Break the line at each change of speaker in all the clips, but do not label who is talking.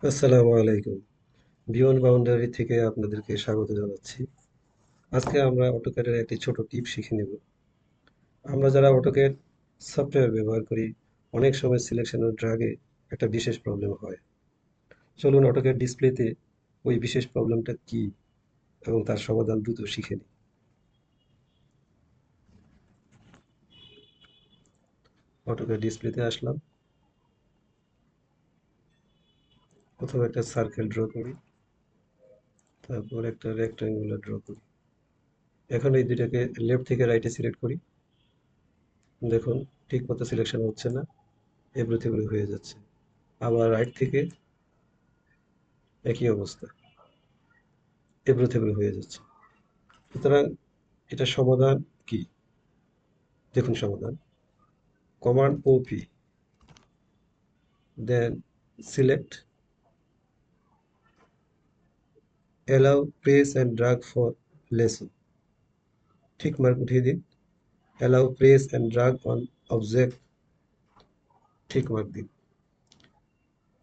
আসসালামু আলাইকুম। Beyond boundary থেকে আপনাদেরকে স্বাগত জানাচ্ছি। আজকে আমরা অটোক্যাডের একটি ছোট টিপ শিখে নেব। আমরা যারা অটোক্যাড সফটওয়্যার ব্যবহার করি, অনেক সময় সিলেকশন ও ড্রাগে একটা বিশেষ প্রবলেম হয়। চলুন অটোক্যাড ডিসপ্লেতে ওই বিশেষ প্রবলেমটা কি এবং তার সমাধান দ্রুত শিখে নিই। অটোক্যাড ডিসপ্লেতে আসলাম। প্রথমে একটা সার্কেল ড্র করি, তারপর একটা রেক্ট্যাঙ্গুলার ড্র করি। এখন এই দুইটাকে লেফট থেকে রাইটে সিলেক্ট করি। দেখুন ঠিক মতো সিলেকশন হচ্ছে না, এবড়ো থেবড়ো হয়ে যাচ্ছে। আবার রাইট থেকে একই অবস্থা, এবড়ো থেবড়ো হয়ে যাচ্ছে। সুতরাং এটা সমাধান কি? দেখুন সমাধান, কমান্ড ওপি, then select, allow press and drag for lesson. ঠিক মার্ক উঠিয়ে দিন। Allow press and drag on object, ঠিক মার্ক দিন।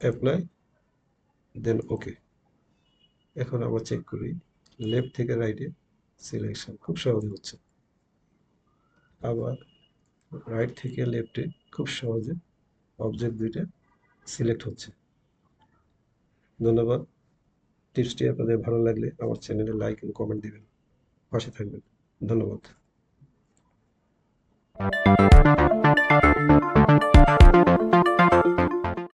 Apply, then okay. এখন আবার চেক করি, লেফট থেকে রাইটে সিলেকশন খুব সহজে হচ্ছে। আবার রাইট থেকে লেফটে খুব সহজে অবজেক্ট দুইটা সিলেক্ট হচ্ছে। ধন্যবাদ। টিপসটি আপনাদের ভালো লাগলে আমার চ্যানেলে লাইক এবং কমেন্ট দিবেন, পাশে থাকবেন। ধন্যবাদ।